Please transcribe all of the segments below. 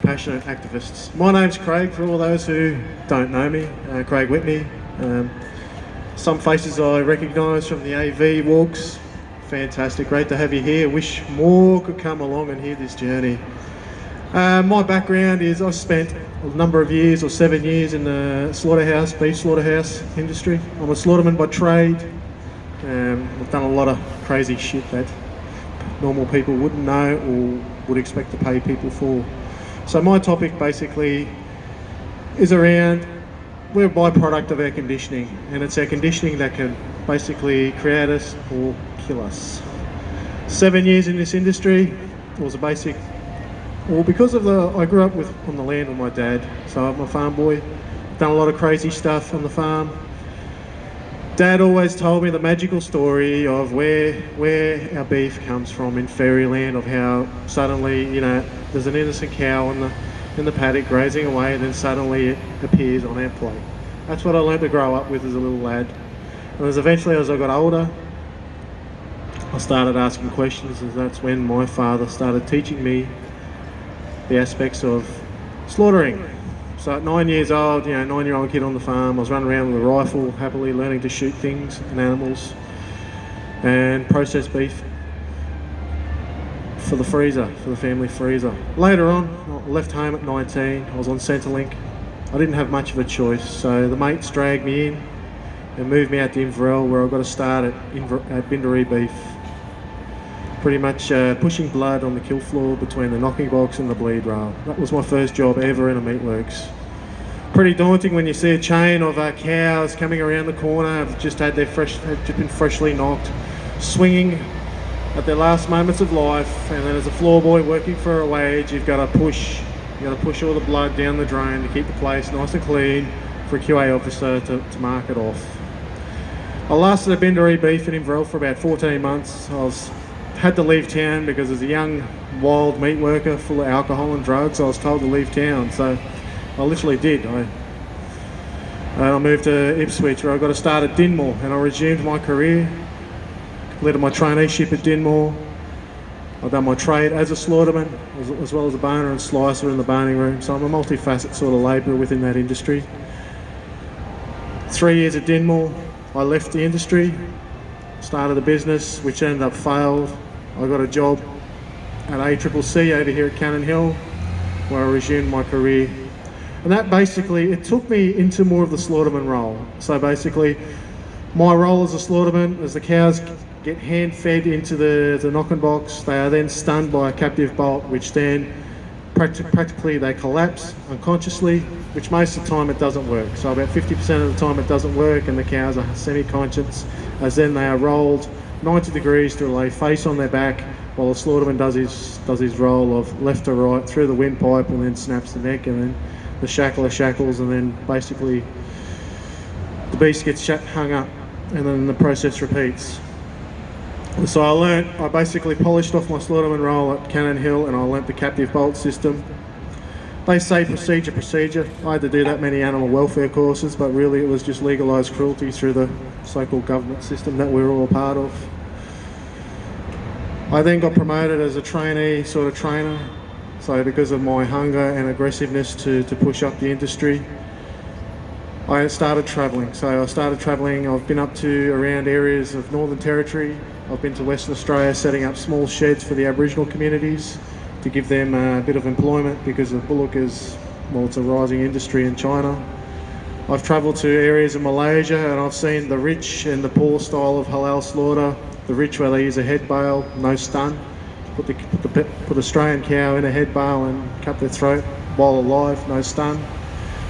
passionate activists. My name's Craig, for all those who don't know me, Craig Whitney. Some faces I recognise from the AV walks. Fantastic, great to have you here. Wish more could come along and hear this journey. My background is I've spent a number of years, or 7 years, in the slaughterhouse, beef slaughterhouse industry. I'm a slaughterman by trade. I've done a lot of crazy shit that normal people wouldn't know or would expect to pay people for. So my topic basically is around, we're a byproduct of air conditioning, and it's air conditioning that can basically create us or kill us. 7 years in this industry was a basic, well, because of I grew up on the land with my dad, so I'm a farm boy, done a lot of crazy stuff on the farm. Dad always told me the magical story of where our beef comes from in fairyland, of how suddenly, you know, there's an innocent cow in the paddock grazing away, and then suddenly it appears on our plate. That's what I learned to grow up with as a little lad. And eventually, as I got older, I started asking questions, and that's when my father started teaching me the aspects of slaughtering. So at 9 years old, you know, 9-year-old kid on the farm, I was running around with a rifle, happily learning to shoot things and animals and process beef for the freezer, for the family freezer. Later on, I left home at 19, I was on Centrelink. I didn't have much of a choice, so the mates dragged me in and moved me out to Inverell, where I got a start at Binderee Beef. Pretty much pushing blood on the kill floor between the knocking box and the bleed rail. That was my first job ever in a meatworks. Pretty daunting when you see a chain of cows coming around the corner, have just been freshly knocked, swinging at their last moments of life, and then as a floor boy working for a wage, you've got to push all the blood down the drain to keep the place nice and clean for a QA officer to mark it off. I lasted at Binderee Beef in Inverell for about 14 months. Had to leave town because as a young wild meat worker full of alcohol and drugs, I was told to leave town, so I literally did. I moved to Ipswich, where I got a start at Dinmore, and I resumed my career. Completed my traineeship at Dinmore. I've done my trade as a slaughterman, as well as a boner and slicer in the boning room, so I'm a multifaceted sort of labourer within that industry. 3 years at Dinmore, I left the industry, started a business which ended up failed. I got a job at ACCC over here at Cannon Hill, where I resumed my career. And that basically, it took me into more of the slaughterman role. So basically, my role as a slaughterman, as the cows get hand-fed into the knocking box, they are then stunned by a captive bolt, which then practically they collapse unconsciously, which most of the time it doesn't work. So about 50% of the time it doesn't work, and the cows are semi-conscious, as then they are rolled 90 degrees to lay face on their back, while the slaughterman does his roll of left to right through the windpipe, and then snaps the neck, and then the shackler shackles, and then basically the beast gets hung up, and then the process repeats. So I basically polished off my slaughterman role at Cannon Hill, and I learnt the captive bolt system. They say procedure. I had to do that many animal welfare courses, but really it was just legalised cruelty through the so-called government system that we're all a part of. I then got promoted as a trainee sort of trainer. So because of my hunger and aggressiveness to push up the industry, I started travelling. I've been up to around areas of Northern Territory. I've been to Western Australia, setting up small sheds for the Aboriginal communities to give them a bit of employment, because the bullock it's a rising industry in China. I've travelled to areas in Malaysia, and I've seen the rich and the poor style of halal slaughter. The rich, where they use a head bale, no stun, put Australian cow in a head bale and cut their throat while alive, no stun.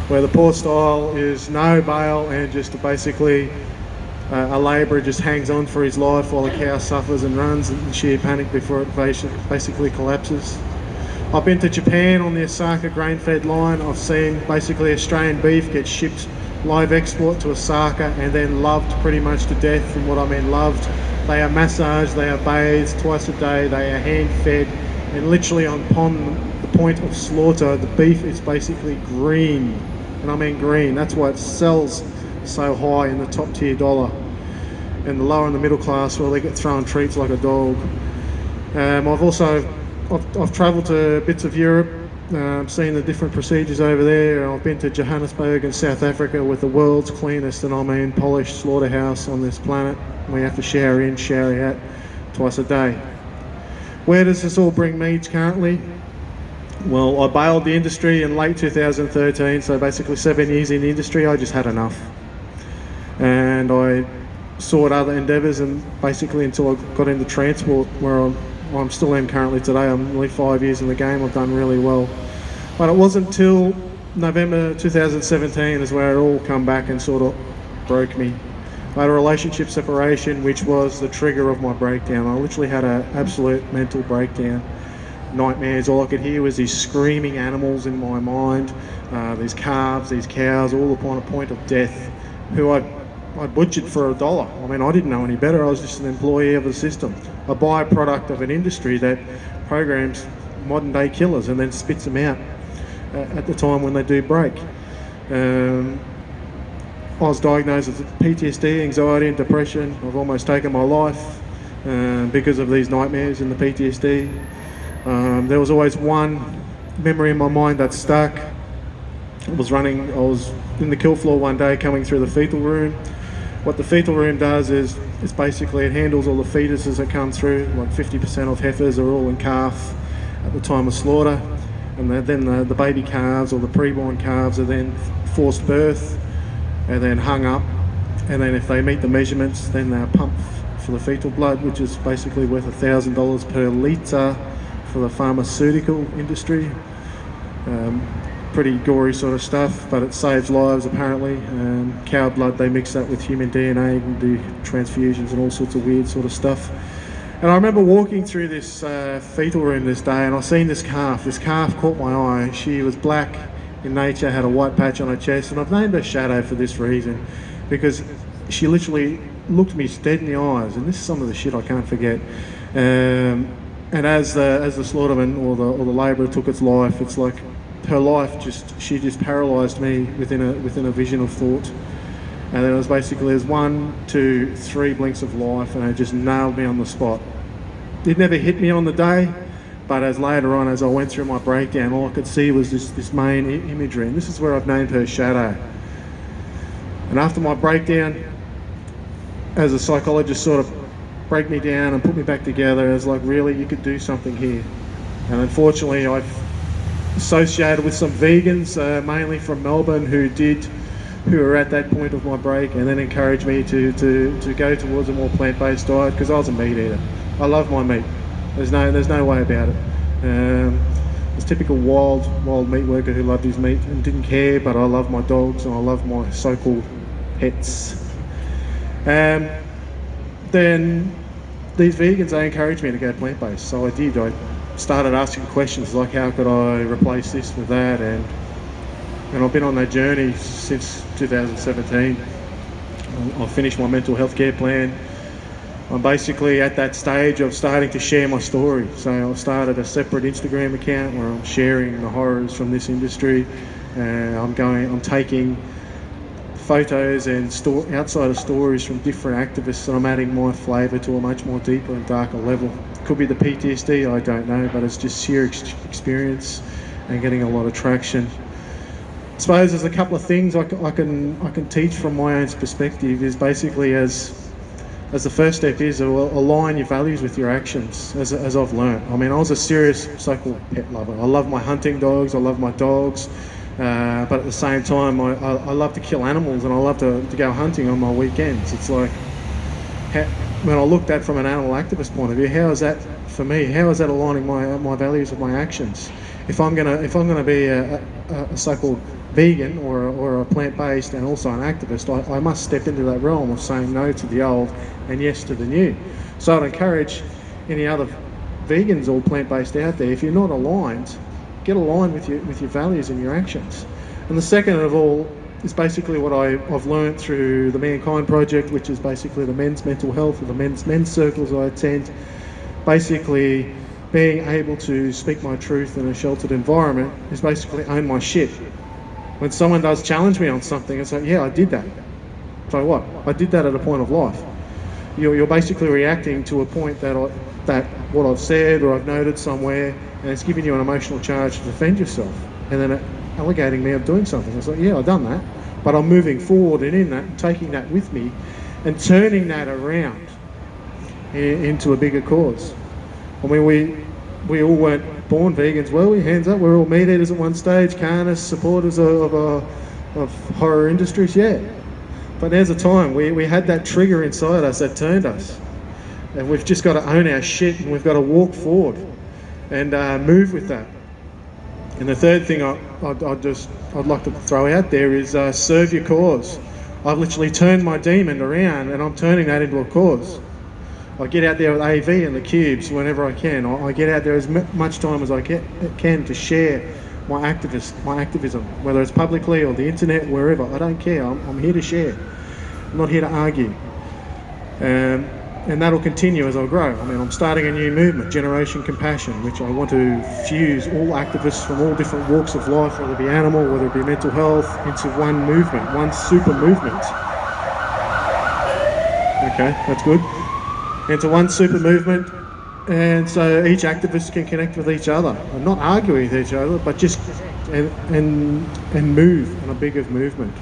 Where the poor style is no bale, and just basically a labourer just hangs on for his life while the cow suffers and runs in sheer panic before it basically collapses. I've been to Japan on the Osaka grain-fed line. I've seen basically Australian beef get shipped live export to Osaka and then loved pretty much to death. And what I mean loved, they are massaged, they are bathed twice a day, they are hand-fed, and literally upon the point of slaughter, the beef is basically green. And I mean green. That's why it sells so high in the top tier dollar, and the lower and the middle class, well, they get thrown treats like a dog. I've travelled to bits of Europe, seen the different procedures over there. I've been to Johannesburg in South Africa with the world's cleanest, and I mean polished slaughterhouse on this planet. We have to shower in, shower out twice a day. Where does this all bring me currently? Well, I bailed the industry in late 2013, so basically 7 years in the industry. I just had enough. And I sought other endeavours, and basically until I got into transport, where I'm still am currently today. I'm nearly 5 years in the game. I've done really well. But it wasn't until November 2017 is where it all come back and sort of broke me. I had a relationship separation, which was the trigger of my breakdown. I literally had an absolute mental breakdown. Nightmares. All I could hear was these screaming animals in my mind, these calves, these cows, all upon a point of death, who I butchered for $1. I mean, I didn't know any better. I was just an employee of the system, a byproduct of an industry that programs modern day killers and then spits them out at the time when they do break. I was diagnosed with PTSD, anxiety and depression. I've almost taken my life because of these nightmares and the PTSD. There was always one memory in my mind that stuck. I was in the kill floor one day coming through the fetal room. What the fetal room does is it's basically, it handles all the fetuses that come through. Like 50% of heifers are all in calf at the time of slaughter, and then the baby calves or the preborn calves are then forced birth and then hung up, and then if they meet the measurements, then they're pumped for the fetal blood, which is basically worth $1,000 per litre for the pharmaceutical industry. Pretty gory sort of stuff, but it saves lives apparently. Cow blood, they mix that with human DNA and do transfusions and all sorts of weird sort of stuff. And I remember walking through this fetal room this day, and I seen this calf. This calf caught my eye. She was black in nature, had a white patch on her chest, and I've named her Shadow for this reason, because she literally looked me dead in the eyes, and this is some of the shit I can't forget. And as the slaughterman or the labourer took its life, it's like her life she just paralysed me within a vision of thought. And then it was basically, there's 1, 2, 3 blinks of life, and it just nailed me on the spot. It never hit me on the day, but as later on, as I went through my breakdown, all I could see was this main imagery, and this is where I've named her Shadow. And after my breakdown, as a psychologist sort of break me down and put me back together, it's like, really, you could do something here. And unfortunately, I've associated with some vegans, mainly from Melbourne, who were at that point of my break, and then encouraged me to go towards a more plant-based diet, because I was a meat eater. I love my meat. There's no way about it. This typical wild meat worker who loved his meat and didn't care, but I love my dogs and I love my so-called pets. Then these vegans, they encouraged me to go plant-based, so I did. I started asking questions like, how could I replace this with that, and I've been on that journey since 2017. I've finished my mental health care plan. I'm basically at that stage of starting to share my story. So I've started a separate Instagram account where I'm sharing the horrors from this industry. I'm taking photos and outsider stories from different activists, and I'm adding my flavour to a much more deeper and darker level. Could be the PTSD, I don't know, but it's just sheer experience and getting a lot of traction. I suppose there's a couple of things I can teach from my own perspective. Is basically as the first step is align your values with your actions, as I've learned. I mean, I was a serious so-called pet lover. I love my hunting dogs, I love my dogs, but at the same time, I love to kill animals, and I love to go hunting on my weekends. It's like, when I looked at from an animal activist point of view, how is that for me? How is that aligning my values with my actions? If I'm gonna be a so-called vegan or a plant-based and also an activist, I must step into that realm of saying no to the old and yes to the new. So I'd encourage any other vegans or plant-based out there, if you're not aligned, get aligned with your values and your actions. And the second of all is basically what I've learned through the Mankind Project, which is basically the men's mental health or the men's circles I attend. Basically, being able to speak my truth in a sheltered environment is basically own my shit. When someone does challenge me on something, it's like, yeah, I did that. So what? I did that at a point of life. You're basically reacting to a point that that what I've said or I've noted somewhere, and it's giving you an emotional charge to defend yourself, and then allegating me of doing something. It's like, yeah, I've done that, but I'm moving forward and in that, and taking that with me, and turning that around into a bigger cause. I mean, we all weren't born vegans, were we? Hands up. We're all meat eaters at one stage, carnists, supporters of horror industries, yeah. But there's a time we had that trigger inside us that turned us, and we've just got to own our shit, and we've got to walk forward and move with that. And the third thing I'd like to throw out there is serve your cause. I've literally turned my demon around, and I'm turning that into a cause. I get out there with AV and the cubes whenever I can. I get out there as much time as I can to share my activism, whether it's publicly or the internet, wherever. I don't care. I'm here to share. I'm not here to argue. And that'll continue as I grow. I mean, I'm starting a new movement, Generation Compassion, which I want to fuse all activists from all different walks of life, whether it be animal, whether it be mental health, into one movement, one super movement. Okay, that's good. Into one super movement, and so each activist can connect with each other and not argue with each other, but just and move in a bigger movement.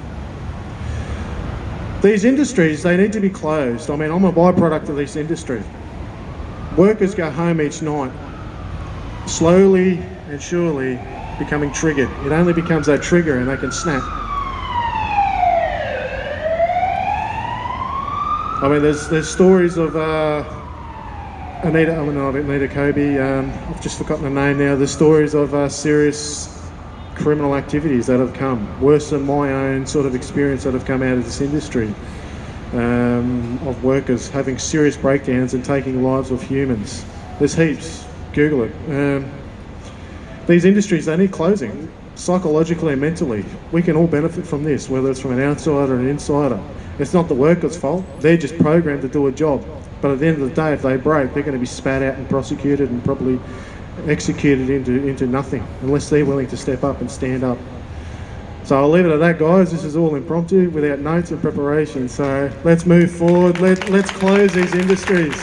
These industries, they need to be closed. I mean, I'm a byproduct of this industry. Workers go home each night, slowly and surely becoming triggered. It only becomes that trigger and they can snap. I mean, there's stories of Anita Kobe, I've just forgotten the name now. There's stories of serious criminal activities that have come, worse than my own sort of experience that have come out of this industry, of workers having serious breakdowns and taking lives of humans. There's heaps, Google it. These industries, they need closing, psychologically and mentally. We can all benefit from this, whether it's from an outsider or an insider. It's not the workers' fault, they're just programmed to do a job. But at the end of the day, if they break, they're going to be spat out and prosecuted and probably executed into nothing, unless they're willing to step up and stand up. So I'll leave it at that, guys. This is all impromptu, without notes and preparation. So let's move forward, let's close these industries.